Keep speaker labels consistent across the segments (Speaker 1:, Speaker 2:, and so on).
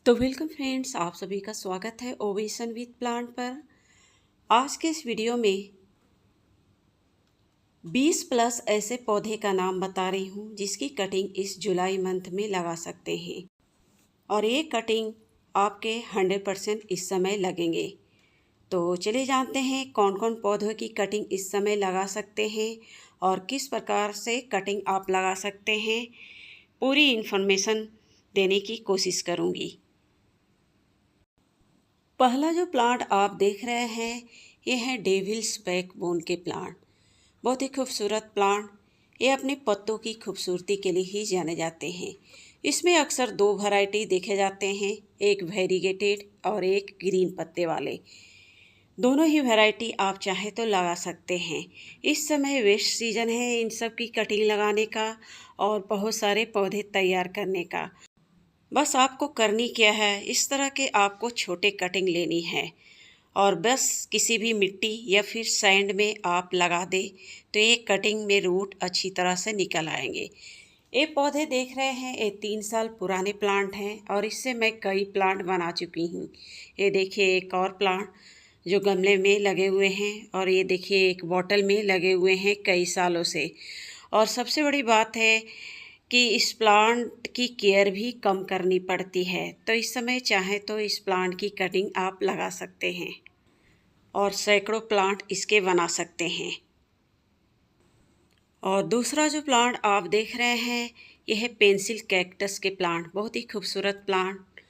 Speaker 1: तो welcome friends, आप सभी का स्वागत है ओवेशन विद प्लांट पर। आज के इस वीडियो में 20 प्लस ऐसे पौधे का नाम बता रही हूँ जिसकी कटिंग इस जुलाई मंथ में लगा सकते हैं और ये कटिंग आपके 100% इस समय लगेंगे। तो चलिए जानते हैं कौन कौन पौधों की कटिंग इस समय लगा सकते हैं और किस प्रकार से कटिंग आप लगा सकते हैं। पूरी इन्फॉर्मेशन देने की कोशिश करूँगी। पहला जो प्लांट आप देख रहे हैं ये है डेविल्स बैकबोन के प्लांट। बहुत ही खूबसूरत प्लांट। ये अपने पत्तों की खूबसूरती के लिए ही जाने जाते हैं। इसमें अक्सर दो वैरायटी देखे जाते हैं, एक वेरीगेटेड और एक ग्रीन पत्ते वाले। दोनों ही वैरायटी आप चाहे तो लगा सकते हैं। इस समय वेस्ट सीजन है इन सब की कटिंग लगाने का और बहुत सारे पौधे तैयार करने का। बस आपको करनी क्या है, इस तरह के आपको छोटे कटिंग लेनी है और बस किसी भी मिट्टी या फिर सैंड में आप लगा दे तो ये कटिंग में रूट अच्छी तरह से निकल आएंगे। ये पौधे देख रहे हैं, ये 3 साल पुराने प्लांट हैं और इससे मैं कई प्लांट बना चुकी हूँ। ये देखिए एक और प्लांट जो गमले में लगे हुए हैं और ये देखिए एक बॉटल में लगे हुए हैं कई सालों से। और सबसे बड़ी बात है कि इस प्लांट की केयर भी कम करनी पड़ती है, तो इस समय चाहे तो इस प्लांट की कटिंग आप लगा सकते हैं और सैकड़ों प्लांट इसके बना सकते हैं। और दूसरा जो प्लांट आप देख रहे हैं यह है पेंसिल कैक्टस के प्लांट। बहुत ही खूबसूरत प्लांट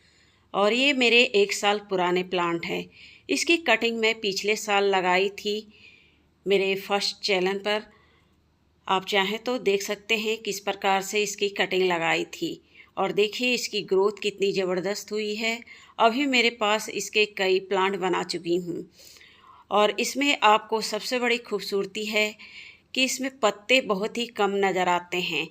Speaker 1: और ये मेरे 1 साल पुराने प्लांट है। इसकी कटिंग मैं पिछले साल लगाई थी मेरे फर्स्ट चैनल पर। आप चाहें तो देख सकते हैं किस प्रकार से इसकी कटिंग लगाई थी और देखिए इसकी ग्रोथ कितनी ज़बरदस्त हुई है। अभी मेरे पास इसके कई प्लांट बना चुकी हूँ और इसमें आपको सबसे बड़ी खूबसूरती है कि इसमें पत्ते बहुत ही कम नज़र आते हैं।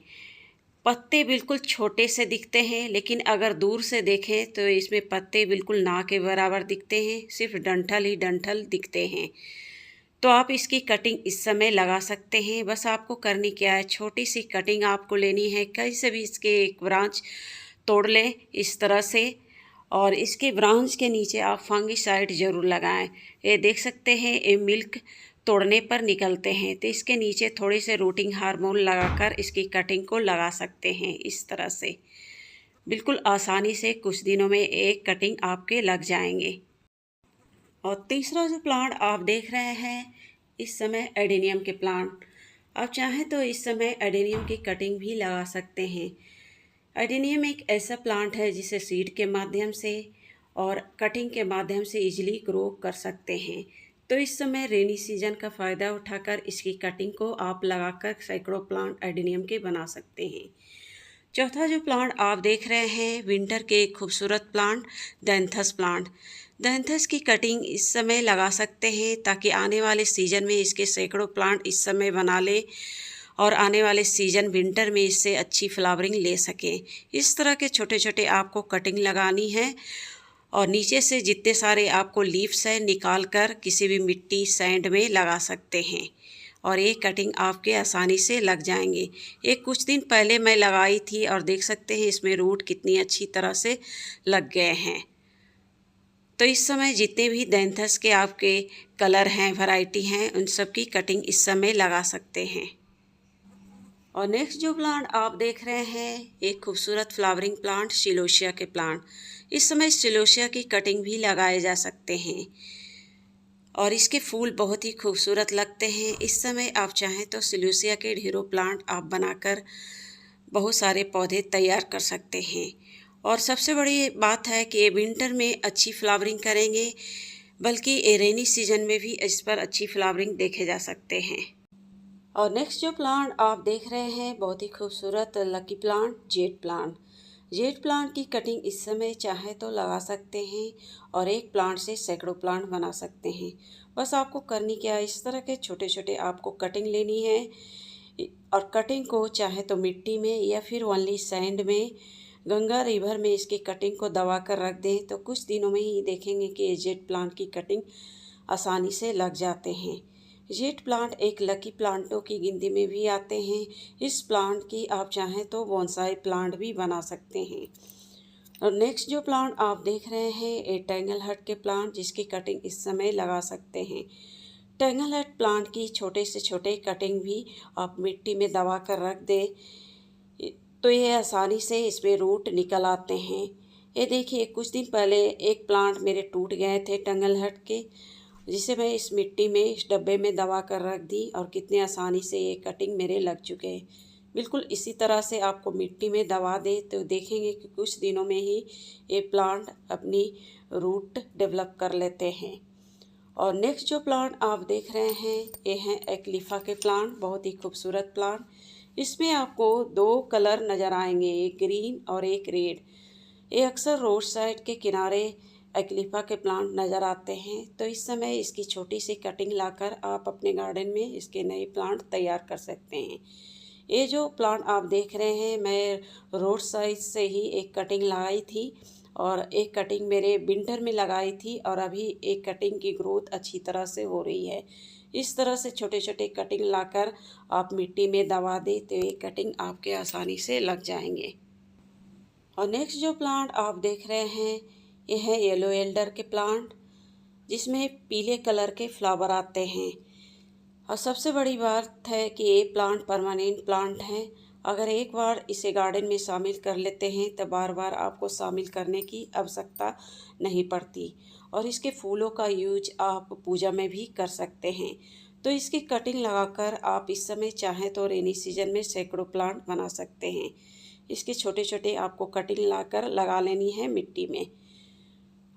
Speaker 1: पत्ते बिल्कुल छोटे से दिखते हैं, लेकिन अगर दूर से देखें तो इसमें पत्ते बिल्कुल ना के बराबर दिखते हैं, सिर्फ डंठल ही डंठल दिखते हैं। तो आप इसकी कटिंग इस समय लगा सकते हैं। बस आपको करनी क्या है, छोटी सी कटिंग आपको लेनी है। कहीं से भी इसके एक ब्रांच तोड़ लें इस तरह से और इसके ब्रांच के नीचे आप फंगिसाइड ज़रूर लगाएं। ये देख सकते हैं ये मिल्क तोड़ने पर निकलते हैं, तो इसके नीचे थोड़े से रूटिंग हार्मोन लगाकर इसकी कटिंग को लगा सकते हैं इस तरह से। बिल्कुल आसानी से कुछ दिनों में एक कटिंग आपके लग जाएंगे। और तीसरा जो प्लांट आप देख रहे हैं इस समय एडेनियम के प्लांट। आप चाहें तो इस समय एडेनियम की कटिंग भी लगा सकते हैं। एडेनियम एक ऐसा प्लांट है जिसे सीड के माध्यम से और कटिंग के माध्यम से इजीली ग्रो कर सकते हैं। तो इस समय रेनी सीजन का फ़ायदा उठाकर इसकी कटिंग को आप लगाकर सैकड़ों प्लांट एडेनियम के बना सकते हैं। चौथा जो प्लांट आप देख रहे हैं विंटर के एक खूबसूरत प्लांट दैंथस प्लांट। दैंथस की कटिंग इस समय लगा सकते हैं ताकि आने वाले सीजन में इसके सैकड़ों प्लांट इस समय बना ले और आने वाले सीजन विंटर में इससे अच्छी फ्लावरिंग ले सकें। इस तरह के छोटे छोटे आपको कटिंग लगानी है और नीचे से जितने सारे आपको लीव्स हैं निकाल कर किसी भी मिट्टी सैंड में लगा सकते हैं और ये कटिंग आपके आसानी से लग जाएंगे। ये कुछ दिन पहले मैं लगाई थी और देख सकते हैं इसमें रूट कितनी अच्छी तरह से लग गए हैं। तो इस समय जितने भी दैंथस के आपके कलर हैं, वैरायटी हैं, उन सब की कटिंग इस समय लगा सकते हैं। और नेक्स्ट जो प्लांट आप देख रहे हैं एक खूबसूरत फ्लावरिंग प्लांट सिलोशिया के प्लांट। इस समय सिलोशिया की कटिंग भी लगाए जा सकते हैं और इसके फूल बहुत ही खूबसूरत लगते हैं। इस समय आप चाहें तो सिलोशिया के ढेरों प्लांट आप बनाकर बहुत सारे पौधे तैयार कर सकते हैं। और सबसे बड़ी बात है कि ये विंटर में अच्छी फ्लावरिंग करेंगे, बल्कि ये रेनी सीजन में भी इस पर अच्छी फ्लावरिंग देखे जा सकते हैं। और नेक्स्ट जो प्लांट आप देख रहे हैं बहुत ही खूबसूरत lucky plant jade plant. Jade plant की कटिंग इस समय चाहे तो लगा सकते हैं और एक प्लांट से सैकड़ों प्लांट बना सकते हैं। बस आपको करनी क्या है, इस तरह के छोटे छोटे आपको कटिंग लेनी है और कटिंग को चाहे तो मिट्टी में या फिर ओनली सैंड में, गंगा रिवर में इसकी कटिंग को दबा कर रख दें तो कुछ दिनों में ही देखेंगे कि ये जेड प्लांट की कटिंग आसानी से लग जाते हैं। जेड प्लांट एक लकी प्लांटों की गिनती में भी आते हैं। इस प्लांट की आप चाहें तो बोनसाई प्लांट भी बना सकते हैं। और नेक्स्ट जो प्लांट आप देख रहे हैं ये टेंगल हर्ट के प्लांट, जिसकी कटिंग इस समय लगा सकते हैं। टेंगल हर्ट प्लांट की छोटे से छोटे कटिंग भी आप मिट्टी में दबा कर रख दें तो ये आसानी से इसमें रूट निकल आते हैं। ये देखिए कुछ दिन पहले एक प्लांट मेरे टूट गए थे टेंगल हर्ट के, जिसे मैं इस मिट्टी में इस डब्बे में दबा कर रख दी और कितने आसानी से ये कटिंग मेरे लग चुके हैं। बिल्कुल इसी तरह से आपको मिट्टी में दबा दे तो देखेंगे कि कुछ दिनों में ही ये प्लांट अपनी रूट डेवलप कर लेते हैं। और नेक्स्ट जो प्लांट आप देख रहे हैं ये हैं एक्लिफा के प्लांट, बहुत ही खूबसूरत प्लांट। इसमें आपको दो कलर नज़र आएंगे, एक ग्रीन और एक रेड। ये अक्सर रोड साइड के किनारे एक्लिफा के प्लांट नज़र आते हैं। तो इस समय इसकी छोटी सी कटिंग लाकर आप अपने गार्डन में इसके नए प्लांट तैयार कर सकते हैं। ये जो प्लांट आप देख रहे हैं मैं रोड साइड से ही एक कटिंग लगाई थी और एक कटिंग मेरे विंटर में लगाई थी और अभी एक कटिंग की ग्रोथ अच्छी तरह से हो रही है। इस तरह से छोटे छोटे कटिंग लाकर आप मिट्टी में दबा दें तो ये कटिंग आपके आसानी से लग जाएंगे। और नेक्स्ट जो प्लांट आप देख रहे हैं ये है येलो एल्डर के प्लांट, जिसमें पीले कलर के फ्लावर आते हैं। और सबसे बड़ी बात है कि ये प्लांट परमानेंट प्लांट है। अगर एक बार इसे गार्डन में शामिल कर लेते हैं तो बार बार आपको शामिल करने की आवश्यकता नहीं पड़ती और इसके फूलों का यूज आप पूजा में भी कर सकते हैं। तो इसकी कटिंग लगाकर आप इस समय चाहें तो रेनी सीजन में सैकड़ों प्लांट बना सकते हैं। इसके छोटे छोटे आपको कटिंग लाकर लगा लेनी है मिट्टी में।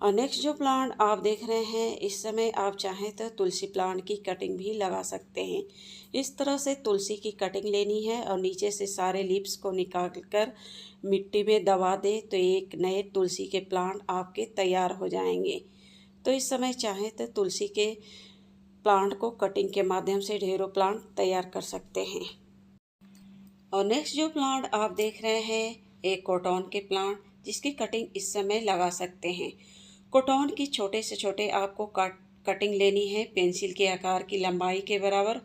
Speaker 1: और नेक्स्ट जो प्लांट आप देख रहे हैं इस समय आप चाहें तो तुलसी प्लांट की कटिंग भी लगा सकते हैं। इस तरह से तुलसी की कटिंग लेनी है और नीचे से सारे लीव्स को निकाल कर मिट्टी में दबा दे तो एक नए तुलसी के प्लांट आपके तैयार हो जाएंगे। तो इस समय चाहें तो तुलसी के प्लांट को कटिंग के माध्यम से ढेरों प्लांट तैयार कर सकते हैं। और नेक्स्ट जो प्लांट आप देख रहे हैं एक कोटॉन के प्लांट, जिसकी कटिंग इस समय लगा सकते हैं। कोटॉन की छोटे से छोटे आपको कटिंग लेनी है पेंसिल के आकार की लंबाई के बराबर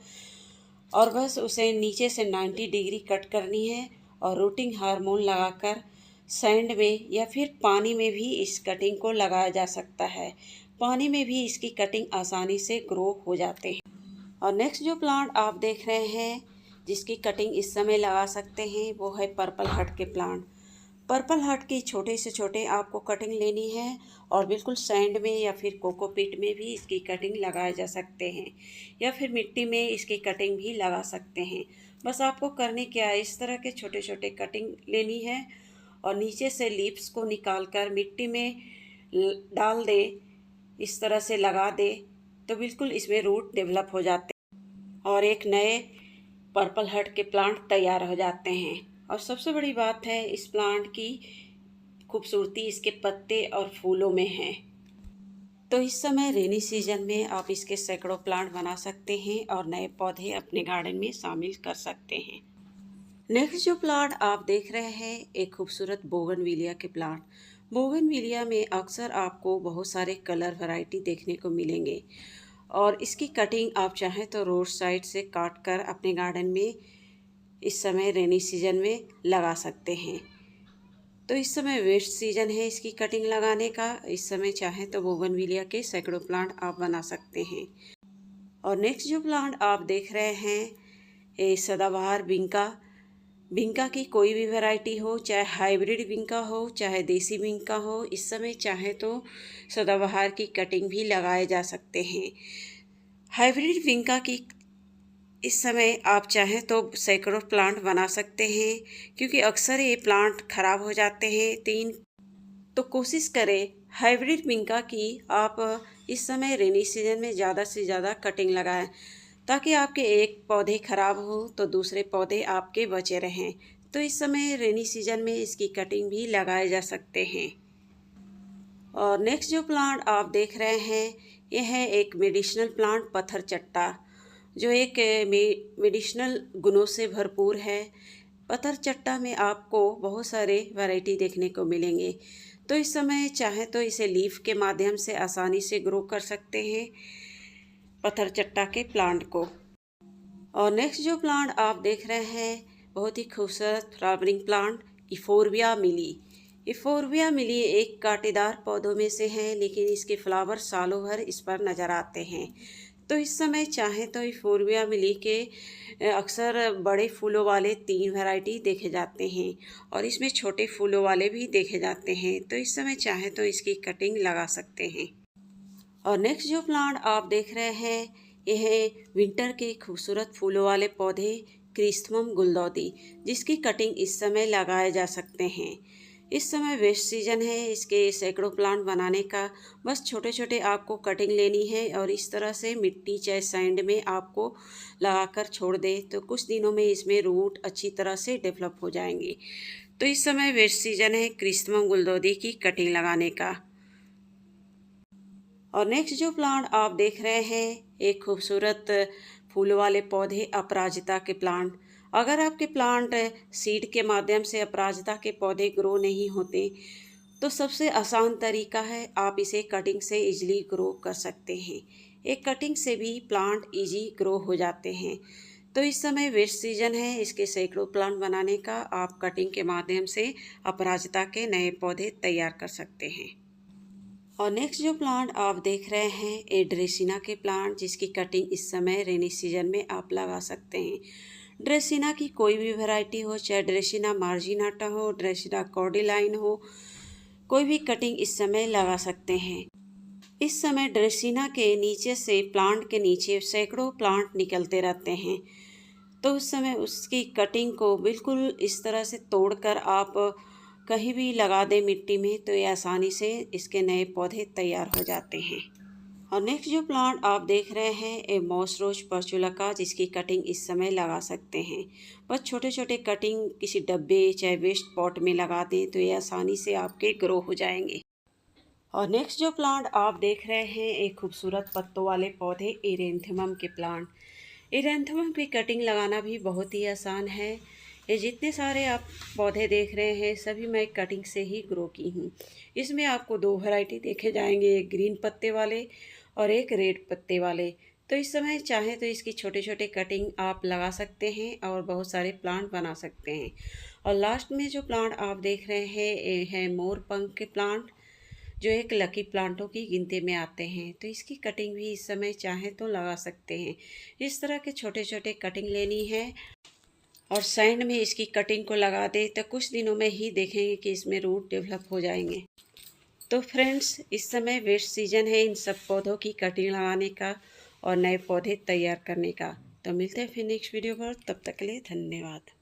Speaker 1: और बस उसे नीचे से 90 डिग्री कट करनी है और रूटिंग हार्मोन लगाकर सैंड में या फिर पानी में भी इस कटिंग को लगाया जा सकता है। पानी में भी इसकी कटिंग आसानी से ग्रो हो जाते हैं। और नेक्स्ट जो प्लांट आप देख रहे हैं जिसकी कटिंग इस समय लगा सकते हैं वो है पर्पल हार्ट के प्लांट। पर्पल हार्ट की छोटे से छोटे आपको कटिंग लेनी है और बिल्कुल सैंड में या फिर कोकोपीट में भी इसकी कटिंग लगाए जा सकते हैं या फिर मिट्टी में इसकी कटिंग भी लगा सकते हैं। बस आपको करने क्या है, इस तरह के छोटे छोटे कटिंग लेनी है और नीचे से लीव्स को निकाल कर मिट्टी में डाल दे, इस तरह से लगा दे तो बिल्कुल इसमें रूट डेवलप हो जाते हैं और एक नए पर्पल हार्ट के प्लांट तैयार हो जाते हैं। और सबसे बड़ी बात है इस प्लांट की खूबसूरती इसके पत्ते और फूलों में है। तो इस समय रेनी सीजन में आप इसके सैकड़ों प्लांट बना सकते हैं और नए पौधे अपने गार्डन में शामिल कर सकते हैं। नेक्स्ट जो प्लांट आप देख रहे हैं एक खूबसूरत बोगनविलिया के प्लांट। बोगनविलिया में अक्सर आपको बहुत सारे कलर वैरायटी देखने को मिलेंगे और इसकी कटिंग आप चाहें तो रोड साइड से काट कर अपने गार्डन में इस समय रेनी सीजन में लगा सकते हैं। तो इस समय वेस्ट सीजन है इसकी कटिंग लगाने का। इस समय चाहें तो बोगनविलिया के सैकड़ों प्लांट आप बना सकते हैं। और नेक्स्ट जो प्लांट आप देख रहे हैं ये सदाबहार बिंका की कोई भी वैरायटी हो, चाहे हाइब्रिड बिंका हो चाहे देसी बिंका हो, इस समय चाहे तो सदाबहार की कटिंग भी लगाए जा सकते हैं। हाइब्रिड बिंका की इस समय आप चाहें तो सैकड़ों प्लांट बना सकते हैं क्योंकि अक्सर ये प्लांट ख़राब हो जाते हैं। तो कोशिश करें हाइब्रिड बिंका की आप इस समय रेनी सीजन में ज़्यादा से ज़्यादा कटिंग लगाएं ताकि आपके एक पौधे ख़राब हो तो दूसरे पौधे आपके बचे रहें। तो इस समय रेनी सीजन में इसकी कटिंग भी लगाए जा सकते हैं। और नेक्स्ट जो प्लांट आप देख रहे हैं यह है एक मेडिसिनल प्लांट पत्थर चट्टा, जो एक मेडिसिनल गुणों से भरपूर है। पत्थर चट्टा में आपको बहुत सारे वैरायटी देखने को मिलेंगे। तो इस समय चाहें तो इसे लीफ के माध्यम से आसानी से ग्रो कर सकते हैं पत्थर चट्टा के प्लांट को। और नेक्स्ट जो प्लांट आप देख रहे हैं बहुत ही खूबसूरत फ्लावरिंग प्लांट इफोर्बिया मिली। ये फोरबिया मिली एक कांटेदार पौधों में से है, लेकिन इसके फ्लावर सालों भर इस पर नज़र आते हैं। तो इस समय चाहें तो फोरबिया मिली के अक्सर बड़े फूलों वाले 3 वैरायटी देखे जाते हैं और इसमें छोटे फूलों वाले भी देखे जाते हैं। तो इस समय चाहें तो इसकी कटिंग लगा सकते हैं। और नेक्स्ट जो प्लांट आप देख रहे हैं, यह है विंटर के खूबसूरत फूलों वाले पौधे क्रिसमम गुलदाउदी, जिसकी कटिंग इस समय लगाए जा सकते हैं। इस समय वेस्ट सीजन है इसके सैकड़ों प्लांट बनाने का। बस छोटे छोटे आपको कटिंग लेनी है और इस तरह से मिट्टी चाहे सैंड में आपको लगाकर छोड़ दे, तो कुछ दिनों में इसमें रूट अच्छी तरह से डेवलप हो जाएंगे। तो इस समय वेस्ट सीजन है क्रिसमम गुलदाउदी की कटिंग लगाने का। और नेक्स्ट जो प्लांट आप देख रहे हैं, एक खूबसूरत फूल वाले पौधे अपराजिता के प्लांट। अगर आपके प्लांट सीड के माध्यम से अपराजिता के पौधे ग्रो नहीं होते, तो सबसे आसान तरीका है आप इसे कटिंग से इजीली ग्रो कर सकते हैं। एक कटिंग से भी प्लांट इजी ग्रो हो जाते हैं। तो इस समय वेस्ट सीजन है इसके सैकड़ों प्लांट बनाने का। आप कटिंग के माध्यम से अपराजिता के नए पौधे तैयार कर सकते हैं। और नेक्स्ट जो प्लांट आप देख रहे हैं, ये ड्रेसिना के प्लांट, जिसकी कटिंग इस समय रेनी सीजन में आप लगा सकते हैं। ड्रेसिना की कोई भी वैरायटी हो, चाहे ड्रेसिना मार्जिनाटा हो, ड्रेसिना कॉर्डिलाइन हो, कोई भी कटिंग इस समय लगा सकते हैं। इस समय ड्रेसिना के नीचे से, प्लांट के नीचे सैकड़ों प्लांट निकलते रहते हैं। तो उस समय उसकी कटिंग को बिल्कुल इस तरह से तोड़कर आप कहीं भी लगा दें मिट्टी में, तो ये आसानी से इसके नए पौधे तैयार हो जाते हैं। और नेक्स्ट जो प्लांट आप देख रहे हैं, ये मॉस रोज पर्चुलका, जिसकी कटिंग इस समय लगा सकते हैं। बस छोटे छोटे कटिंग किसी डब्बे चाहे वेस्ट पॉट में लगा दें, तो ये आसानी से आपके ग्रो हो जाएंगे। और नेक्स्ट जो प्लांट आप देख रहे हैं, एक खूबसूरत पत्तों वाले पौधे एरेंथमम के प्लांट। एरेंथमम की कटिंग लगाना भी बहुत ही आसान है। ये जितने सारे आप पौधे देख रहे हैं, सभी मैं कटिंग से ही ग्रो की हूँ। इसमें आपको 2 वैरायटी देखे जाएंगे, एक ग्रीन पत्ते वाले और एक रेड पत्ते वाले। तो इस समय चाहें तो इसकी छोटे छोटे कटिंग आप लगा सकते हैं और बहुत सारे प्लांट बना सकते हैं। और लास्ट में जो प्लांट आप देख रहे हैं, ये है मोरपंख के प्लांट, जो एक लकी प्लांटों की गिनती में आते हैं। तो इसकी कटिंग भी इस समय चाहें तो लगा सकते हैं। इस तरह के छोटे छोटे कटिंग लेनी है और सैंड में इसकी कटिंग को लगा दे, तो कुछ दिनों में ही देखेंगे कि इसमें रूट डेवलप हो जाएंगे। तो फ्रेंड्स, इस समय वेस्ट सीजन है इन सब पौधों की कटिंग लगाने का और नए पौधे तैयार करने का। तो मिलते हैं फिर नेक्स्ट वीडियो पर, तब तक के लिए धन्यवाद।